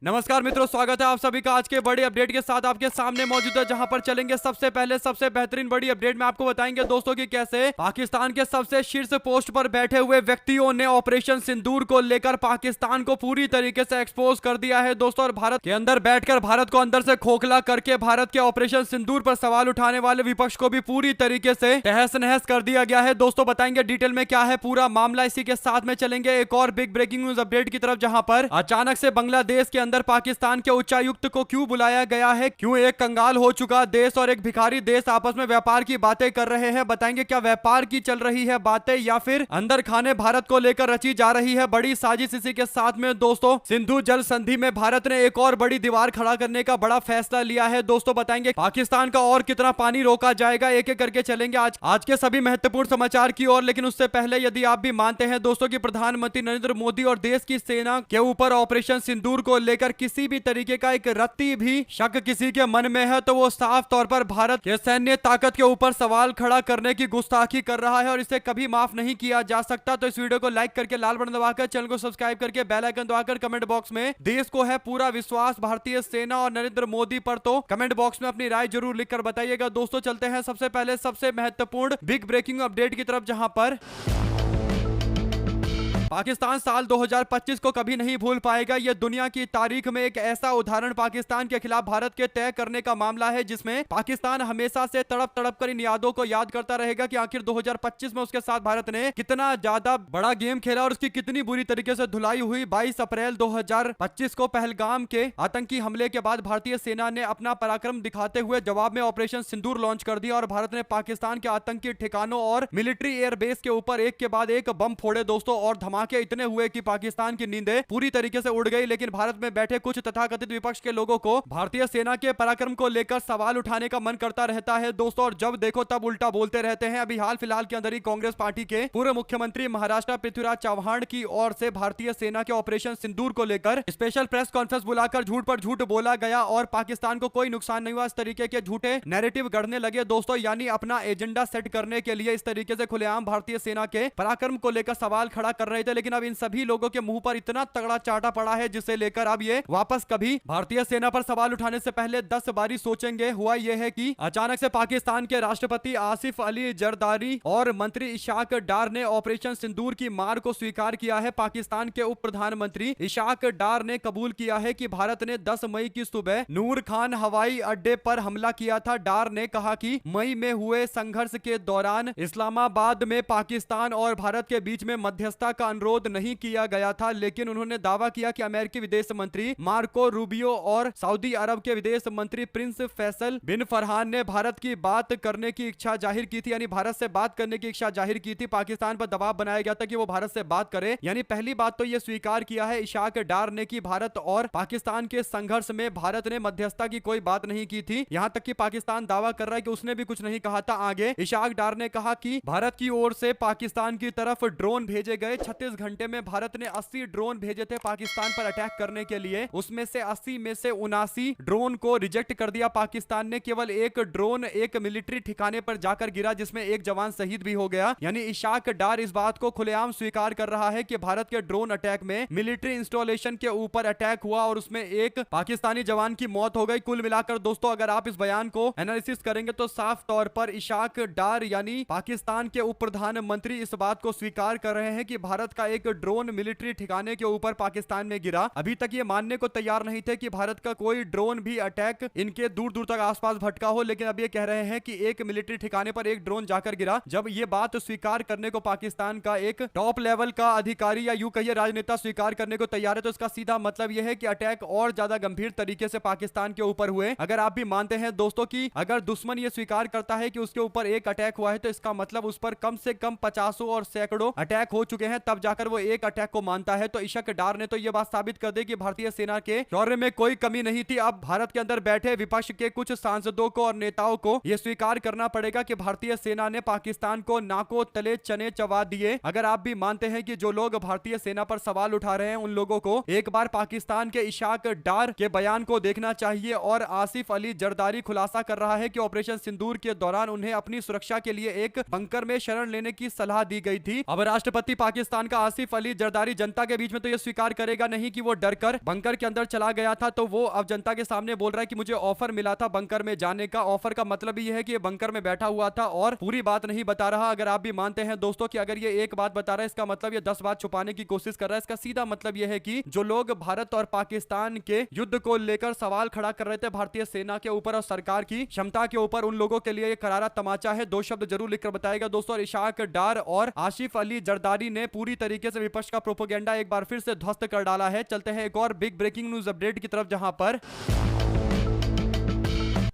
नमस्कार मित्रों, स्वागत है आप सभी का आज के बड़े अपडेट के साथ आपके सामने मौजूद है, जहां पर चलेंगे सबसे पहले सबसे बेहतरीन बड़ी अपडेट में आपको बताएंगे दोस्तों कि कैसे पाकिस्तान के सबसे शीर्ष पोस्ट पर बैठे हुए व्यक्तियों ने ऑपरेशन सिंदूर को लेकर पाकिस्तान को पूरी तरीके से एक्सपोज कर दिया है दोस्तों। और भारत के अंदर बैठकर भारत को अंदर से खोखला करके भारत के ऑपरेशन सिंदूर पर सवाल उठाने वाले विपक्ष को भी पूरी तरीके से तहस नहस कर दिया गया है दोस्तों। बताएंगे डिटेल में क्या है पूरा मामला, इसी के साथ में चलेंगे एक और बिग ब्रेकिंग न्यूज अपडेट की तरफ, जहां पर अचानक से बांग्लादेश के अंदर पाकिस्तान के उच्चायुक्त को क्यों बुलाया गया है, क्यों एक कंगाल हो चुका देश और एक भिखारी देश आपस में व्यापार की बातें कर रहे हैं। बताएंगे क्या व्यापार की चल रही है बातें या फिर अंदर खाने भारत को लेकर रची जा रही है बड़ी साजिश। इसी के साथ में दोस्तों सिंधु जल संधि में भारत ने एक और बड़ी दीवार खड़ा करने का बड़ा फैसला लिया है दोस्तों। बताएंगे पाकिस्तान का और कितना पानी रोका जाएगा, एक एक करके चलेंगे आज के सभी महत्वपूर्ण समाचार की ओर। लेकिन उससे पहले यदि आप भी मानते हैं दोस्तों कि प्रधानमंत्री नरेंद्र मोदी और देश की सेना के ऊपर ऑपरेशन सिंदूर को लेकर किसी भी तरीके का एक रत्ती भी शक किसी के मन में है, तो वो साफ तौर पर भारत के सैन्य ताकत के ऊपर सवाल खड़ा करने की गुस्ताखी कर रहा है और इसे कभी माफ नहीं किया जा सकता। तो इस वीडियो को लाइक करके लाल बटन दबाकर चैनल को सब्सक्राइब करके बेल आइकन दबाकर कमेंट बॉक्स में देश को है पूरा विश्वास भारतीय सेना और नरेंद्र मोदी पर, तो कमेंट बॉक्स में अपनी राय जरूर लिखकर बताइएगा दोस्तों। चलते हैं सबसे पहले सबसे महत्वपूर्ण बिग ब्रेकिंग अपडेट की तरफ, जहां पर पाकिस्तान साल 2025 को कभी नहीं भूल पाएगा। यह दुनिया की तारीख में एक ऐसा उदाहरण पाकिस्तान के खिलाफ भारत के तय करने का मामला है, जिसमें पाकिस्तान हमेशा से तड़प तड़प कर इन यादों को याद करता रहेगा कि आखिर 2025 में उसके साथ भारत ने कितना ज्यादा बड़ा गेम खेला और उसकी कितनी बुरी तरीके से धुलाई हुई। 22 अप्रैल 2025 को पहलगाम के आतंकी हमले के बाद भारतीय सेना ने अपना पराक्रम दिखाते हुए जवाब में ऑपरेशन सिंदूर लॉन्च कर दिया और भारत ने पाकिस्तान के आतंकी ठिकानों और मिलिट्री एयरबेस के ऊपर एक के बाद एक बम फोड़े दोस्तों। और धमाके इतने हुए कि पाकिस्तान की नींदें पूरी तरीके से उड़ गई। लेकिन भारत में बैठे कुछ तथाकथित विपक्ष के लोगों को भारतीय सेना के पराक्रम को लेकर सवाल उठाने का मन करता रहता है दोस्तों, और जब देखो तब उल्टा बोलते रहते हैं। अभी हाल फिलहाल के अंदर ही कांग्रेस पार्टी के पूर्व मुख्यमंत्री महाराष्ट्र पृथ्वीराज चव्हाण की ओर से भारतीय सेना के ऑपरेशन सिंदूर को लेकर स्पेशल प्रेस कॉन्फ्रेंस बुलाकर झूठ पर झूठ बोला गया और पाकिस्तान को कोई नुकसान नहीं हुआ। इस तरीके के झूठे नैरेटिव गढ़ने लगे दोस्तों, यानी अपना एजेंडा सेट करने के लिए इस तरीके से खुलेआम भारतीय सेना के पराक्रम को लेकर सवाल खड़ा कर रहे थे। लेकिन अब इन सभी लोगों के मुंह पर इतना तगड़ा चाटा पड़ा है, जिसे लेकर अब ये वापस कभी भारतीय सेना पर सवाल उठाने से पहले 10 बारी सोचेंगे। हुआ यह है कि अचानक से पाकिस्तान के राष्ट्रपति आसिफ अली जरदारी और मंत्री इशाक डार ने ऑपरेशन सिंदूर की मार को स्वीकार किया है। पाकिस्तान के उप प्रधानमंत्री इशाक डार ने कबूल किया है कि भारत ने 10 मई की सुबह नूर खान हवाई अड्डे पर हमला किया था। डार ने कहा कि मई में हुए संघर्ष के दौरान इस्लामाबाद में पाकिस्तान और भारत के बीच में मध्यस्थता का अनुरोध नहीं किया गया था, लेकिन उन्होंने दावा किया कि अमेरिकी विदेश मंत्री मार्को रूबियो और सऊदी अरब के विदेश मंत्री प्रिंस फैसल बिन फरहान ने भारत की बात करने की इच्छा जाहिर की थी, यानी भारत से बात करने की इच्छा जाहिर की थी। पाकिस्तान पर दबाव बनाया गया था कि वो भारत से बात करे। यानी पहली बात तो यह स्वीकार किया है इशाक डार ने कि भारत और पाकिस्तान के संघर्ष में भारत ने मध्यस्थता की कोई बात नहीं की थी। यहां तक कि पाकिस्तान दावा कर रहा है कि उसने भी कुछ नहीं कहा था। आगे इशाक डार ने कहा कि भारत की ओर से पाकिस्तान की तरफ ड्रोन भेजे गए। 36 घंटे में भारत ने 80 ड्रोन भेजे थे पाकिस्तान पर अटैक करने के लिए। उसमें से 80 में से 79 ड्रोन को रिजेक्ट कर दिया पाकिस्तान ने। केवल एक ड्रोन एक मिलिट्री ठिकाने पर जाकर गिरा, जिसमें एक जवान शहीद भी हो गया। यानी इशाक डार इस बात को खुलेआम स्वीकार कर रहा है कि भारत के ड्रोन अटैक में मिलिट्री इंस्टॉलेशन के ऊपर अटैक हुआ और उसमें एक पाकिस्तानी जवान की मौत हो गई। कुल मिलाकर दोस्तों अगर आप इस बयान को एनालिसिस करेंगे तो साफ तौर पर इशाक डार यानी पाकिस्तान के उप प्रधानमंत्री इस बात को स्वीकार कर रहे हैं कि भारत का एक ड्रोन मिलिट्री ठिकाने के ऊपर पाकिस्तान में गिरा। अभी तक ये मानने को तैयार नहीं थे कि भारत का कोई ड्रोन भी अटैक इनके दूर दूर तक आसपास भटका हो, लेकिन अब ये कह रहे हैं कि एक मिलिट्री ठिकाने पर एक ड्रोन जाकर गिरा। जब ये बात स्वीकार करने को पाकिस्तान का एक टॉप लेवल का अधिकारी या यूं कहिए राजनेता स्वीकार करने को तैयार है, तो इसका सीधा मतलब यह है कि अटैक और ज्यादा गंभीर तरीके से पाकिस्तान के ऊपर हुए। अगर आप भी मानते हैं दोस्तों कि अगर दुश्मन ये स्वीकार करता है कि उसके ऊपर एक अटैक हुआ है, तो इसका मतलब उस पर कम से कम 50 और सैकड़ों अटैक हो चुके हैं, तब जाकर वो एक अटैक को मानता है। तो इशाक डार ने तो यह बात साबित कर दी कि भारतीय सेना के शौर्य में कोई कमी नहीं थी। अब भारत के अंदर बैठे विपक्ष के कुछ सांसदों को और नेताओं को यह स्वीकार करना पड़ेगा कि भारतीय सेना ने पाकिस्तान को नाकों तले चने चबा दिए। अगर आप भी मानते हैं कि जो लोग भारतीय सेना पर सवाल उठा रहे हैं, उन लोगों को एक बार पाकिस्तान के इशाक डार के बयान को देखना चाहिए। और आसिफ अली जरदारी खुलासा कर रहा है कि ऑपरेशन सिंदूर के दौरान उन्हें अपनी सुरक्षा के लिए एक बंकर में शरण लेने की सलाह दी गई थी। अब राष्ट्रपति पाकिस्तान का आसिफ अली जरदारी जनता के बीच में तो ये स्वीकार करेगा नहीं कि वो डरकर बंकर के अंदर चला गया था। तो वो अब जनता के सामने बोल रहा है कि मुझे ऑफर मिला था बंकर में जाने का। ऑफर का मतलब ये है कि ये बंकर में बैठा हुआ था और पूरी बात नहीं बता रहा। अगर आप भी मानते हैं दोस्तों कि अगर ये एक बात बता रहा है, इसका मतलब ये 10 बात छुपाने की कोशिश कर रहा है। इसका सीधा मतलब ये है कि जो लोग भारत और पाकिस्तान के युद्ध को लेकर सवाल खड़ा कर रहे थे भारतीय सेना के ऊपर और सरकार की क्षमता के ऊपर, उन लोगों के लिए ये करारा तमाचा है। 2 शब्द जरूर लिखकर बताएगा दोस्तों। और इशाक डार और आसिफ अली जरदारी ने पूरी तरीके से विपक्ष का प्रोपेगेंडा एक बार फिर से ध्वस्त कर डाला है। चलते हैं एक और बिग ब्रेकिंग न्यूज अपडेट की तरफ, जहां पर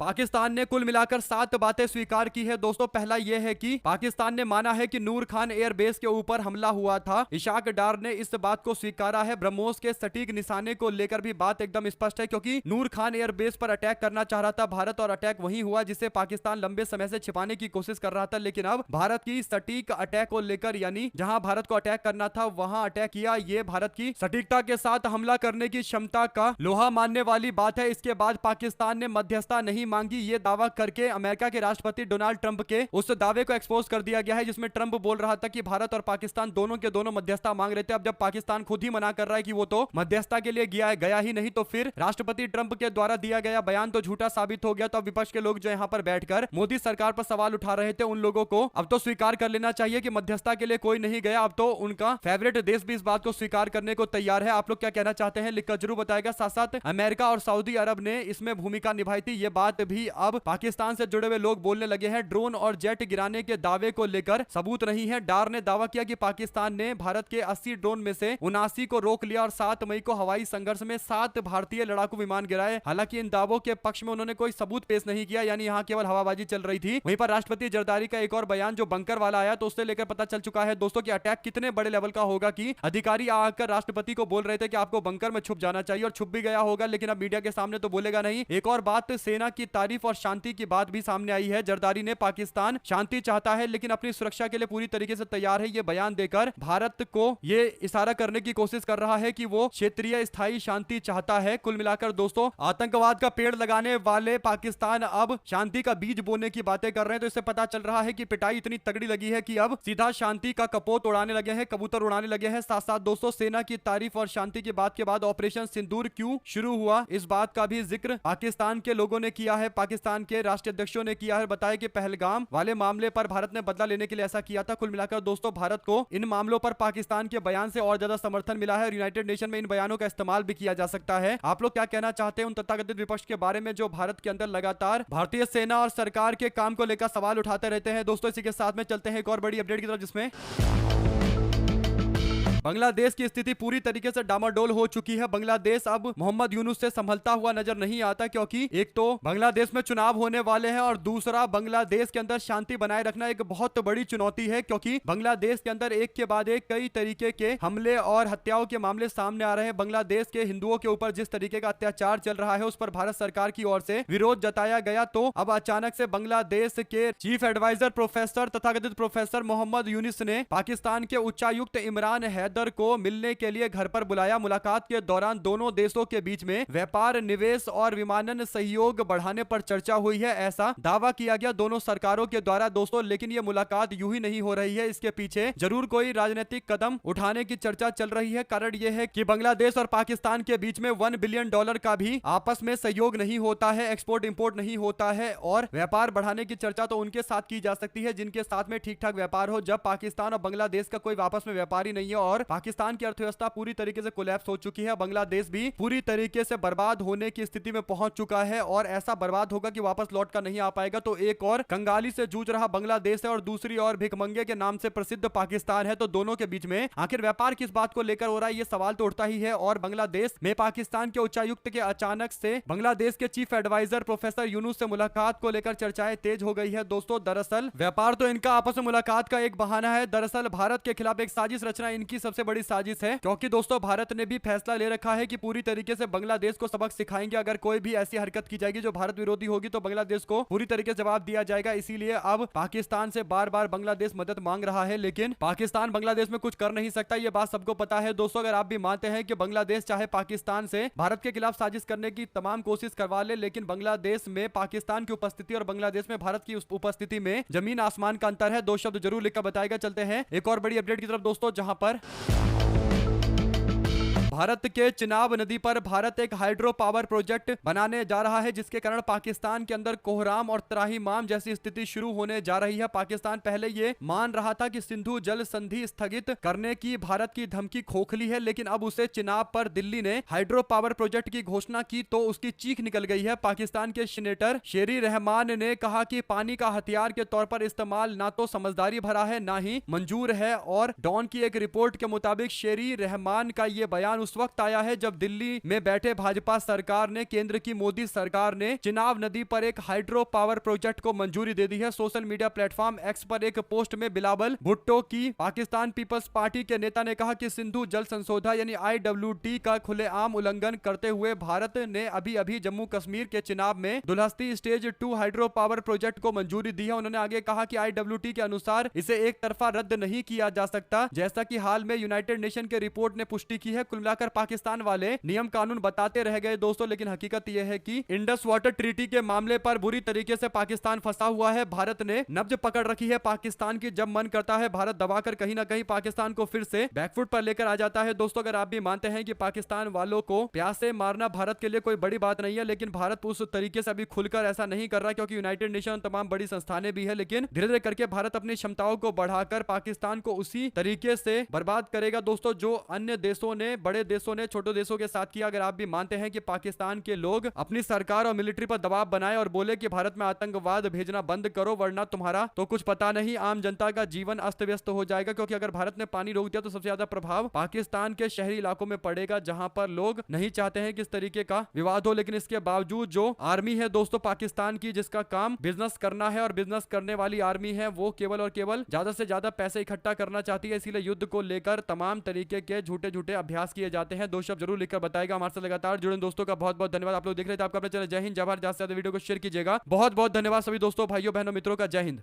पाकिस्तान ने कुल मिलाकर 7 बातें स्वीकार की है दोस्तों। पहला यह है कि पाकिस्तान ने माना है कि नूर खान एयरबेस के ऊपर हमला हुआ था। इशाक डार ने इस बात को स्वीकारा है। ब्रह्मोस के सटीक निशाने को लेकर भी बात एकदम स्पष्ट है, क्योंकि नूर खान एयरबेस पर अटैक करना चाह रहा था भारत और अटैक वही हुआ जिसे पाकिस्तान लंबे समय से छिपाने की कोशिश कर रहा था। लेकिन अब भारत की सटीक अटैक को लेकर, यानी जहां भारत को अटैक करना था वहां अटैक किया। ये भारत की सटीकता के साथ हमला करने की क्षमता का लोहा मानने वाली बात है। इसके बाद पाकिस्तान ने मध्यस्थता नहीं मांगी, ये दावा करके अमेरिका के राष्ट्रपति डोनाल्ड ट्रंप के उस दावे को एक्सपोज कर दिया गया है, जिसमें ट्रंप बोल रहा था कि भारत और पाकिस्तान दोनों के दोनों मध्यस्थता मांग रहे थे। अब जब पाकिस्तान खुद ही मना कर रहा है कि वो तो मध्यस्थता के लिए गया ही नहीं, तो फिर राष्ट्रपति ट्रंप के द्वारा दिया गया बयान तो झूठा साबित हो गया। तो अब विपक्ष के लोग जो यहां पर बैठकर मोदी सरकार पर सवाल उठा रहे थे, उन लोगों को अब तो स्वीकार कर लेना चाहिए कि मध्यस्थता के लिए कोई नहीं गया। अब तो उनका फेवरेट देश भी इस बात को स्वीकार करने को तैयार है। आप लोग क्या कहना चाहते हैं लिखकर जरूर बताएगा। साथ साथ अमेरिका और सऊदी अरब ने इसमें भूमिका निभाई थी, ये बात भी अब पाकिस्तान से जुड़े हुए लोग बोलने लगे हैं। ड्रोन और जेट गिराने के दावे को लेकर सबूत नहीं है। डार ने दावा किया कि पाकिस्तान ने भारत के 80 ड्रोन में से 79 को रोक लिया और 7 मई को हवाई संघर्ष में 7 भारतीय लड़ाकू विमान गिराए। हालांकि इन दावों के पक्ष में उन्होंने कोई सबूत पेश नहीं किया, यानी यहां केवल हवाबाजी चल रही थी। वहीं पर राष्ट्रपति जरदारी का एक और बयान जो बंकर वाला आया, तो उससे लेकर पता चल चुका है दोस्तों कि अटैक कितने बड़े लेवल का होगा कि अधिकारी आकर राष्ट्रपति को बोल रहे थे कि आपको बंकर में छुप जाना चाहिए, और छुप भी गया होगा, लेकिन अब मीडिया के सामने तो बोलेगा नहीं। एक और बात, सेना की तारीफ और शांति की बात भी सामने आई है। जरदारी ने पाकिस्तान शांति चाहता है लेकिन अपनी सुरक्षा के लिए पूरी तरीके से तैयार है, ये बयान देकर भारत को ये इशारा करने की कोशिश कर रहा है कि वो क्षेत्रीय स्थायी शांति चाहता है। कुल मिलाकर दोस्तों, आतंकवाद का पेड़ लगाने वाले पाकिस्तान अब शांति का बीज बोने की बातें कर रहे हैं। तो इससे पता चल रहा है कि पिटाई इतनी तगड़ी लगी है कि अब सीधा शांति का कपोत उड़ाने लगे हैं, कबूतर उड़ाने लगे हैं। साथ साथ दोस्तों, सेना की तारीफ और शांति की बात के बाद ऑपरेशन सिंदूर क्यों शुरू हुआ, इस बात का भी जिक्र पाकिस्तान के लोगों ने किया है, पाकिस्तान के राष्ट्रीय अध्यक्षों ने किया है। बताया कि पहलगाम वाले मामले पर भारत ने बदला लेने के लिए ऐसा किया था। कुल मिलाकर दोस्तों, भारत को इन मामलों पर पाकिस्तान के बयान से और ज्यादा समर्थन मिला है और यूनाइटेड नेशन में इन बयानों का इस्तेमाल भी किया जा सकता है। आप लोग क्या कहना चाहते हैं उन तथाकथित विपक्ष के बारे में जो भारत के अंदर लगातार भारतीय सेना और सरकार के काम को लेकर सवाल उठाते रहते हैं। दोस्तों, इसी के साथ में चलते हैं एक और बड़ी अपडेट की तरफ, जिसमें बांग्लादेश की स्थिति पूरी तरीके से डामाडोल हो चुकी है। बांग्लादेश अब मोहम्मद यूनुस से संभलता हुआ नजर नहीं आता, क्योंकि एक तो बांग्लादेश में चुनाव होने वाले हैं और दूसरा बांग्लादेश के अंदर शांति बनाए रखना एक बहुत बड़ी चुनौती है, क्योंकि बांग्लादेश के अंदर एक के बाद एक कई तरीके के हमले और हत्याओं के मामले सामने आ रहे हैं। बांग्लादेश के हिंदुओं के ऊपर जिस तरीके का अत्याचार चल रहा है, उस पर भारत सरकार की ओर से विरोध जताया गया। तो अब अचानक से बांग्लादेश के चीफ एडवाइजर प्रोफेसर तथाकथित प्रोफेसर मोहम्मद यूनुस ने पाकिस्तान के उच्चायुक्त इमरान हैदर को मिलने के लिए घर पर बुलाया। मुलाकात के दौरान दोनों देशों के बीच में व्यापार, निवेश और विमानन सहयोग बढ़ाने पर चर्चा हुई है, ऐसा दावा किया गया दोनों सरकारों के द्वारा। दोस्तों, लेकिन यह मुलाकात यूं ही नहीं हो रही है, इसके पीछे जरूर कोई राजनीतिक कदम उठाने की चर्चा चल रही है। कारण यह है कि बांग्लादेश और पाकिस्तान के बीच में $1 बिलियन का भी आपस में सहयोग नहीं होता है, एक्सपोर्ट इंपोर्ट नहीं होता है, और व्यापार बढ़ाने की चर्चा तो उनके साथ की जा सकती है जिनके साथ में ठीक ठाक व्यापार हो। जब पाकिस्तान और बांग्लादेश का कोई आपस में व्यापार ही नहीं है और पाकिस्तान की अर्थव्यवस्था पूरी तरीके से कोलैप्स हो चुकी है, बांग्लादेश भी पूरी तरीके से बर्बाद होने की स्थिति में पहुंच चुका है और ऐसा बर्बाद होगा कि वापस लौट कर नहीं आ पाएगा। तो एक और कंगाली से जूझ रहा बांग्लादेश है और दूसरी ओर भिखमंगे के नाम से प्रसिद्ध पाकिस्तान है। तो दोनों के बीच में आखिर व्यापार किस बात को लेकर हो रहा है, ये सवाल तो उठता ही है। और बांग्लादेश में पाकिस्तान के उच्चायुक्त के अचानक से बांग्लादेश के चीफ एडवाइजर प्रोफेसर यूनुस से मुलाकात को लेकर चर्चाएं तेज हो गई है। दोस्तों, दरअसल व्यापार तो इनका आपस में मुलाकात का एक बहाना है। दरअसल भारत के खिलाफ एक साजिश रचना इनकी सबसे बड़ी साजिश है, क्योंकि दोस्तों भारत ने भी फैसला ले रखा है कि पूरी तरीके से बांग्लादेश को सबक सिखाएंगे। अगर कोई भी ऐसी हरकत की जाएगी जो भारत विरोधी होगी तो बांग्लादेश को पूरी तरीके से जवाब दिया जाएगा। इसीलिए अब पाकिस्तान से बार बार बांग्लादेश मदद मांग रहा है, लेकिन पाकिस्तान बांग्लादेश में कुछ कर नहीं सकता, ये बात सबको पता है। दोस्तों, अगर आप भी मानते हैं कि बांग्लादेश चाहे पाकिस्तान से भारत के खिलाफ साजिश करने की तमाम कोशिश करवा ले, लेकिन बांग्लादेश में पाकिस्तान की उपस्थिति और बांग्लादेश में भारत की उपस्थिति में जमीन आसमान का अंतर है। 2 शब्द जरूर लिखकर बताएगा। चलते हैं एक और बड़ी अपडेट की तरफ दोस्तों, जहां पर भारत के चिनाब नदी पर भारत एक हाइड्रो पावर प्रोजेक्ट बनाने जा रहा है, जिसके कारण पाकिस्तान के अंदर कोहराम और त्राहिमाम जैसी स्थिति शुरू होने जा रही है। पाकिस्तान पहले ये मान रहा था कि सिंधु जल संधि स्थगित करने की भारत की धमकी खोखली है, लेकिन अब उसे चिनाब पर दिल्ली ने हाइड्रो पावर प्रोजेक्ट की घोषणा की तो उसकी चीख निकल गई है। पाकिस्तान के सीनेटर शेरी रहमान ने कहा कि पानी का हथियार के तौर पर इस्तेमाल ना तो समझदारी भरा है ना ही मंजूर है। और डॉन की एक रिपोर्ट के मुताबिक शेरी रहमान का यह बयान उस वक्त आया है जब दिल्ली में बैठे भाजपा सरकार ने, केंद्र की मोदी सरकार ने चिनाब नदी पर एक हाइड्रो पावर प्रोजेक्ट को मंजूरी दे दी है। सोशल मीडिया प्लेटफॉर्म एक्स पर एक पोस्ट में बिलावल भुट्टो की पाकिस्तान पीपल्स पार्टी के नेता ने कहा कि सिंधु जल संशोधन यानी IWT का खुलेआम उल्लंघन करते हुए भारत ने अभी अभी जम्मू कश्मीर के चिनाब में Dulhasti stage 2 hydro power project को मंजूरी दी है। उन्होंने आगे कहा कि IWT के अनुसार इसे एक तरफा रद्द नहीं किया जा सकता, जैसा कि हाल में यूनाइटेड नेशन के रिपोर्ट ने पुष्टि की है। कुल मिलाकर पाकिस्तान वाले नियम कानून बताते रह गए दोस्तों, लेकिन हकीकत यह है कि इंडस वाटर ट्रीटी के मामले पर बुरी तरीके से पाकिस्तान फंसा हुआ है। भारत ने नब्ज पकड़ रखी है पाकिस्तान की, जब मन करता है भारत दबाकर कहीं ना कहीं पाकिस्तान को फिर से बैकफुट पर लेकर आ जाता है। दोस्तों, अगर आप भी मानते हैं कि पाकिस्तान वालों को प्यास से मारना भारत के लिए कोई बड़ी बात नहीं है, लेकिन भारत उस तरीके से अभी खुलकर ऐसा नहीं कर रहा, क्योंकि यूनाइटेड नेशन तमाम बड़ी संस्थानें भी है, लेकिन धीरे धीरे करके भारत अपनी क्षमताओं को बढ़ाकर पाकिस्तान को उसी तरीके से बर्बाद करेगा दोस्तों, जो अन्य देशों ने, बड़े देशों ने छोटे देशों के साथ किया। अगर आप भी मानते हैं कि पाकिस्तान के लोग अपनी सरकार और मिलिट्री पर दबाव बनाए और बोले कि भारत में आतंकवाद भेजना बंद करो वरना तुम्हारा तो कुछ पता नहीं, आम जनता का जीवन अस्त व्यस्त हो जाएगा। क्योंकि अगर भारत ने पानी रोक दिया तो सबसे ज्यादा प्रभाव पाकिस्तान के शहरी इलाकों में पड़ेगा, जहां पर लोग नहीं चाहते हैं कि इस तरीके का विवाद हो। लेकिन इसके बावजूद जो आर्मी है दोस्तों पाकिस्तान की, जिसका काम बिजनेस करना है और बिजनेस करने वाली आर्मी है, वो केवल और केवल ज्यादा से ज्यादा पैसे इकट्ठा करना चाहती है। इसीलिए युद्ध को लेकर तमाम तरीके के झूठे झूठे अभ्यास किए जाते हैं। दोस्तों जरूर लिखकर बताएगा। हमारे साथ लगातार जुड़े दोस्तों का बहुत बहुत धन्यवाद। आप लोग देख रहे थे, आपका अपना चैनल जय हिंद जय भारत। ज्यादा से ज्यादा वीडियो को शेयर कीजिएगा। बहुत बहुत धन्यवाद सभी दोस्तों, भाइयों बहनों मित्रों का। जय हिंद।